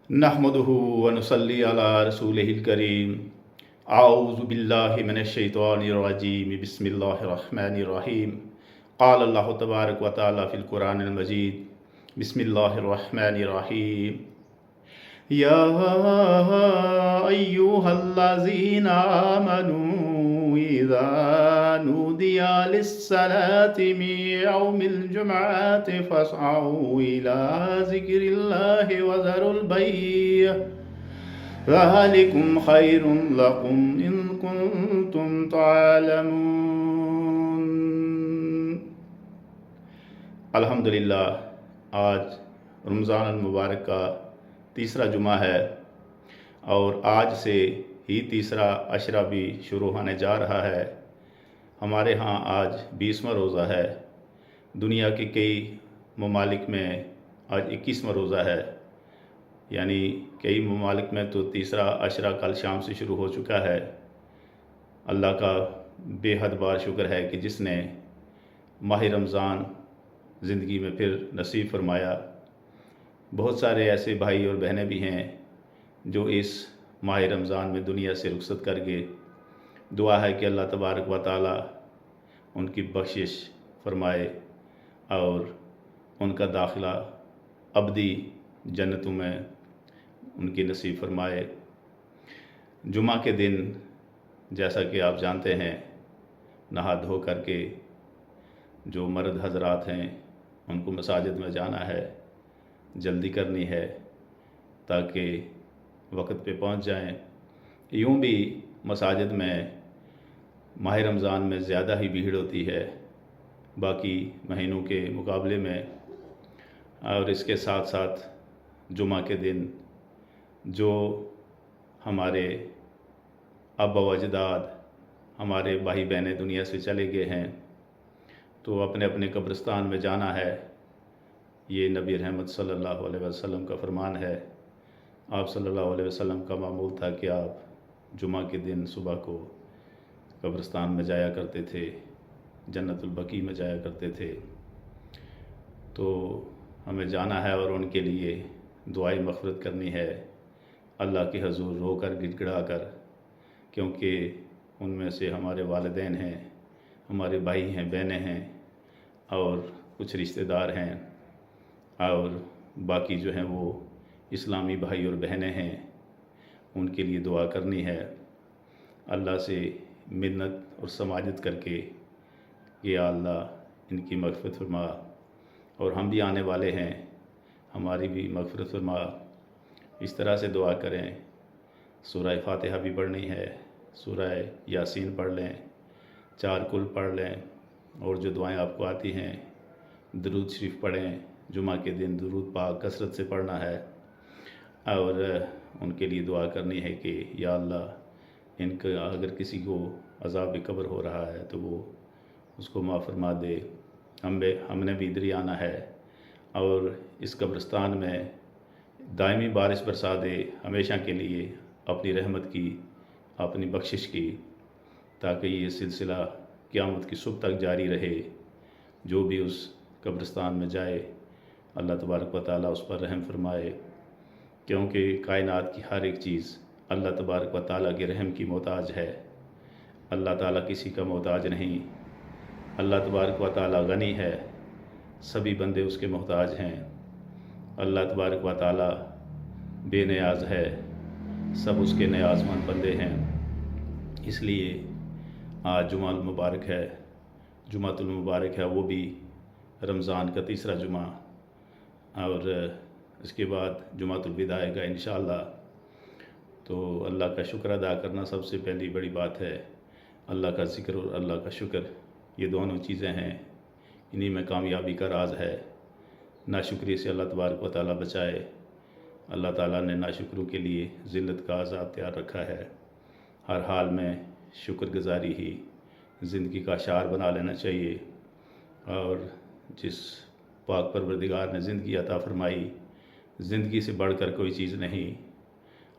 नहमदुहु व नुसल्ली अला रसूलिहिल करीम। आऊज़ु बिल्लाहि मिनश शैतानिर रजीम। बिस्मिल्लाहिर रहमानिर रहीम। क़ाल अल्लाहु तबारक व तआला फ़िल क़ुरानिल मजीद। बिस्मिल्लाहिर रहमानिर रहीम। या अय्युहल्लज़ीना आमनू इज़ा नूदिया लिस्सलाति मिन यौमिल जुमअति फ़स्अऊ इला ज़िक्रिल्लाहि व ज़रुल बैअ ज़ालिकुम खैरुन लकुम इन कुंतुम तालमून। अल्हम्दुलिल्लाह, आज रमज़ान मुबारक का तीसरा जुमा है और आज से ही तीसरा अशरा भी शुरू होने जा रहा है। हमारे यहाँ आज 20वां रोज़ा है। दुनिया के कई ममालिक में आज 21वां रोज़ा है, यानी कई ममालिक में तो तीसरा अशरा कल शाम से शुरू हो चुका है। अल्लाह का बेहद बार शुक्र है कि जिसने माह रमज़ान ज़िंदगी में फिर नसीब फरमाया। बहुत सारे ऐसे भाई और बहनें भी हैं जो इस माह रमज़ान में दुनिया से रुखसत कर गए। दुआ है कि अल्लाह तबारक व तआला उनकी बख्शिश फरमाए और उनका दाखिला अबदी जन्नतों में उनकी नसीब फरमाए। जुमा के दिन जैसा कि आप जानते हैं, नहा धो करके जो मर्द हजरात हैं उनको मसाजिद में जाना है, जल्दी करनी है ताकि वक्त पे पहुंच जाएं। यूं भी मसाजिद में माह रमज़ान में ज़्यादा ही भीड़ होती है बाकी महीनों के मुकाबले में। और इसके साथ साथ जुमा के दिन जो हमारे आबा व अजदाद, हमारे भाई बहनें दुनिया से चले गए हैं तो अपने अपने कब्रिस्तान में जाना है। ये नबी रहमत सल्लल्लाहु अलैहि वसल्लम का फरमान है। आप सल्लल्लाहु अलैहि वसल्लम का मामूल था कि आप जुमा के दिन सुबह को कब्रिस्तान में जाया करते थे, जन्नतुल बकी में जाया करते थे। तो हमें जाना है और उनके लिए दुआई मग़फ़िरत करनी है अल्लाह के हज़ूर रोकर गिड़गिड़ा कर, क्योंकि उनमें से हमारे वालिदैन हैं, हमारे भाई हैं, बहनें हैं और कुछ रिश्तेदार हैं और बाकी जो हैं वो इस्लामी भाई और बहनें हैं। उनके लिए दुआ करनी है अल्लाह से मिन्नत और समाजत करके कि या अल्लाह इनकी मग़फ़िरत फरमा, और हम भी आने वाले हैं, हमारी भी मग़फ़िरत फरमा। इस तरह से दुआ करें। सूरह फ़ातिहा भी पढ़नी है, सूरह यासीन पढ़ लें, 4 कुल पढ़ लें और जो दुआएं आपको आती हैं, दुरूद शरीफ पढ़ें। जुमा के दिन दुरूद पाक कसरत से पढ़ना है और उनके लिए दुआ करनी है कि या अल्लाह इनका अगर किसी को अज़ाब कब्र हो रहा है तो वो उसको माफ़ फरमा दे। हमने भी इधर ही आना है और इस कब्रिस्तान में दायमी बारिश बरसा दे हमेशा के लिए, अपनी रहमत की, अपनी बख्शिश की, ताकि ये सिलसिला क़यामत की सुबह तक जारी रहे। जो भी उस कब्रिस्तान में जाए अल्लाह तबारक व तआला उस पर रहम फरमाए, क्योंकि कायनात की हर एक चीज़ अल्लाह तबारक व तआला के रहम की मोहताज है। अल्लाह ताला किसी का मोहताज नहीं। अल्लाह तबारक व तआला गनी है, सभी बंदे उसके मोहताज हैं। अल्लाह तबारक व तआला बेनियाज है, सब उसके नियाज़मंद बंदे हैं। इसलिए आज जुमातुल मुबारक है, जुमातुल मुबारक है, वो भी रमज़ान का तीसरा जुमा, और इसके बाद जुमातुल विदा आएगा इंशाअल्लाह। तो अल्लाह का शुक्र अदा करना सबसे पहली बड़ी बात है। अल्लाह का ज़िक्र और अल्लाह का शुक्र, ये दोनों चीज़ें हैं, इन्हीं में कामयाबी का राज है। नाशुक्री से अल्लाह तबारक व तआला बचाए। अल्लाह ताला ने नाशुक्रों के लिए ज़िल्लत का अज़ाब तैयार रखा है। हर हाल में शुक्रगुज़ारी ही ज़िंदगी का शार बना लेना चाहिए। और जिस पाक परवरदिगार ने ज़िंदगी अता फ़रमाई, ज़िंदगी से बढ़कर कोई चीज़ नहीं,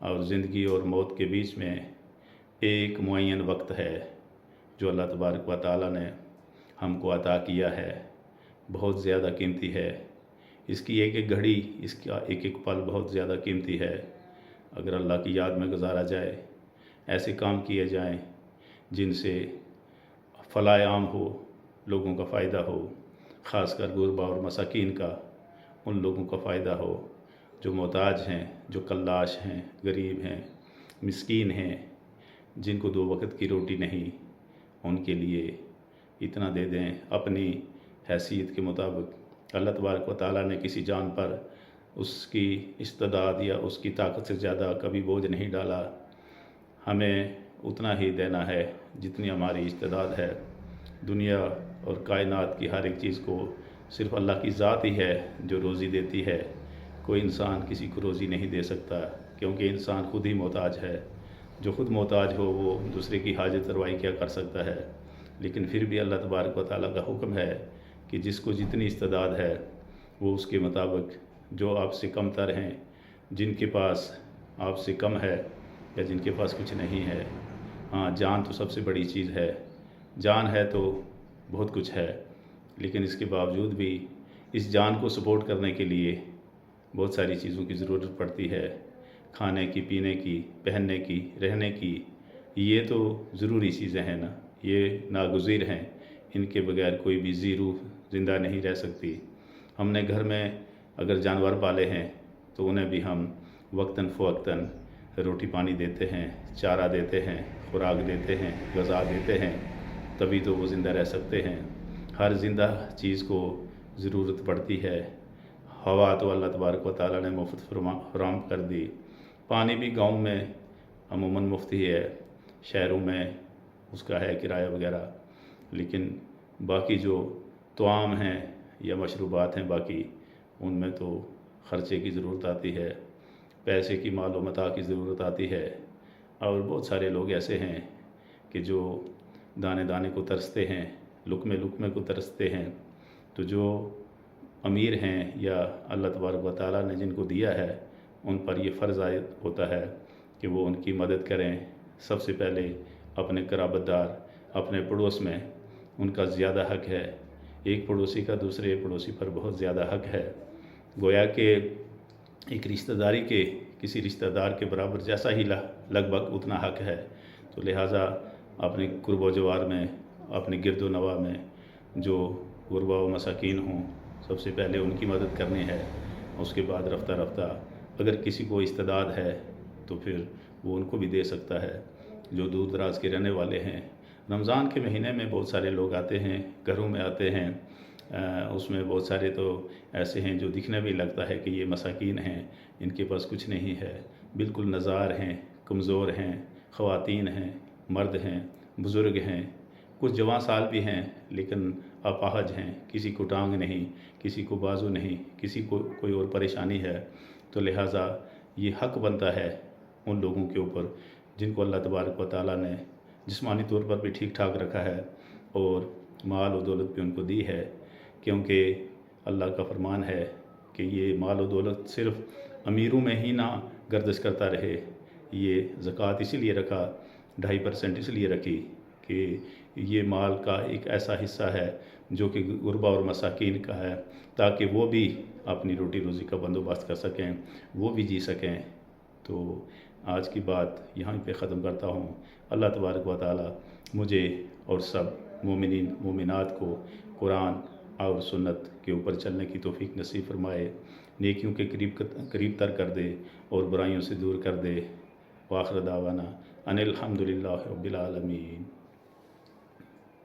और ज़िंदगी और मौत के बीच में एक मुअय्यन वक्त है जो अल्लाह तबारक व तआला ने हमको अता किया है, बहुत ज़्यादा कीमती है। اس کی ایک ایک گھڑی، اس کا ایک ایک پل بہت زیادہ قیمتی ہے۔ اگر اللہ کی یاد میں گزارا جائے، ایسے کام کیے جائیں جن سے فلاح عام ہو، لوگوں کا فائدہ ہو، خاص کر غربا اور مساکین کا، ان لوگوں کا فائدہ ہو جو محتاج ہیں، جو کلاش ہیں، غریب ہیں، مسکین ہیں، جن کو 2 وقت کی روٹی نہیں، ان کے لیے اتنا دے دیں اپنی حیثیت کے مطابق۔ اللہ تبارک و تعالیٰ نے کسی جان پر اس کی استعداد یا اس کی طاقت سے زیادہ کبھی بوجھ نہیں ڈالا۔ ہمیں اتنا ہی دینا ہے جتنی ہماری استعداد ہے۔ دنیا اور کائنات کی ہر ایک چیز کو صرف اللہ کی ذات ہی ہے جو روزی دیتی ہے۔ کوئی انسان کسی کو روزی نہیں دے سکتا، کیونکہ انسان خود ہی محتاج ہے۔ جو خود محتاج ہو وہ دوسرے کی حاجت روائی کیا کر سکتا ہے؟ لیکن پھر بھی اللہ تبارک و تعالیٰ کا حکم ہے کہ جس کو جتنی استعداد ہے وہ اس کے مطابق، جو آپ سے کم تر ہیں، جن کے پاس آپ سے کم ہے یا جن کے پاس کچھ نہیں ہے، ہاں جان تو سب سے بڑی چیز ہے، جان ہے تو بہت کچھ ہے، لیکن اس کے باوجود بھی اس جان کو سپورٹ کرنے کے لیے بہت ساری چیزوں کی ضرورت پڑتی ہے، کھانے کی، پینے کی، پہننے کی، رہنے کی۔ یہ تو ضروری چیزیں ہیں نا، یہ ناگزیر ہیں، ان کے بغیر کوئی بھی ذی روح زندہ نہیں رہ سکتی۔ ہم نے گھر میں اگر جانور پالے ہیں تو انہیں بھی ہم وقتاً فوقتاً روٹی پانی دیتے ہیں، چارہ دیتے ہیں، خوراک دیتے ہیں، غذا دیتے ہیں، تبھی تو وہ زندہ رہ سکتے ہیں۔ ہر زندہ چیز کو ضرورت پڑتی ہے۔ ہوا تو اللہ تبارک و تعالیٰ نے مفت فراہم کر دی۔ پانی بھی گاؤں میں عموماً مفت ہی ہے، شہروں میں اس کا ہے کرایہ وغیرہ، لیکن باقی جو طعام ہیں یا مشروبات ہیں باقی، ان میں تو خرچے کی ضرورت آتی ہے، پیسے کی، مال و متاع کی ضرورت آتی ہے۔ اور بہت سارے لوگ ایسے ہیں کہ جو دانے دانے کو ترستے ہیں، لقمے لقمے کو ترستے ہیں۔ تو جو امیر ہیں یا اللہ تبارک و تعالیٰ نے جن کو دیا ہے، ان پر یہ فرض عائد ہوتا ہے کہ وہ ان کی مدد کریں۔ سب سے پہلے اپنے قرابت دار، اپنے پڑوس میں ان کا زیادہ حق ہے۔ ایک پڑوسی کا دوسرے پڑوسی پر بہت زیادہ حق ہے، گویا کہ ایک رشتہ داری کے کسی رشتہ دار کے برابر جیسا ہی لگ بھگ اتنا حق ہے۔ تو لہٰذا اپنے قرب و جوار میں، اپنے گرد و نواح میں جو غربا و مساکین ہوں، سب سے پہلے ان کی مدد کرنی ہے۔ اس کے بعد رفتہ رفتہ اگر کسی کو استعداد ہے تو پھر وہ ان کو بھی دے سکتا ہے، جو دور دراز کے رہنے والے ہیں۔ رمضان کے مہینے میں بہت سارے لوگ آتے ہیں، گھروں میں آتے ہیں، اس میں بہت سارے تو ایسے ہیں جو دکھنے بھی لگتا ہے کہ یہ مساکین ہیں، ان کے پاس کچھ نہیں ہے، بالکل نزار ہیں، کمزور ہیں، خواتین ہیں، مرد ہیں، بزرگ ہیں، کچھ جوان سال بھی ہیں لیکن اپاہج ہیں، کسی کو ٹانگ نہیں، کسی کو بازو نہیں، کسی کو کوئی اور پریشانی ہے۔ تو لہٰذا یہ حق بنتا ہے ان لوگوں کے اوپر جن کو اللہ تبارک و تعالیٰ نے جسمانی طور پر بھی ٹھیک ٹھاک رکھا ہے اور مال و دولت بھی ان کو دی ہے، کیونکہ اللہ کا فرمان ہے کہ یہ مال و دولت صرف امیروں میں ہی نہ گردش کرتا رہے۔ یہ زکوٰۃ اسی لیے رکھا، 2.5% اس لیے رکھی کہ یہ مال کا ایک ایسا حصہ ہے جو کہ غربا اور مساکین کا ہے، تاکہ وہ بھی اپنی روٹی روزی کا بندوبست کر سکیں، وہ بھی جی سکیں۔ تو آج کی بات یہاں پہ ختم کرتا ہوں۔ اللہ تبارک و تعالیٰ مجھے اور سب مومنین مومنات کو قرآن اور سنت کے اوپر چلنے کی توفیق نصیب فرمائے، نیکیوں کے قریب تر کر دے اور برائیوں سے دور کر دے۔ وآخر دعوانا ان الحمدللہ رب العالمین۔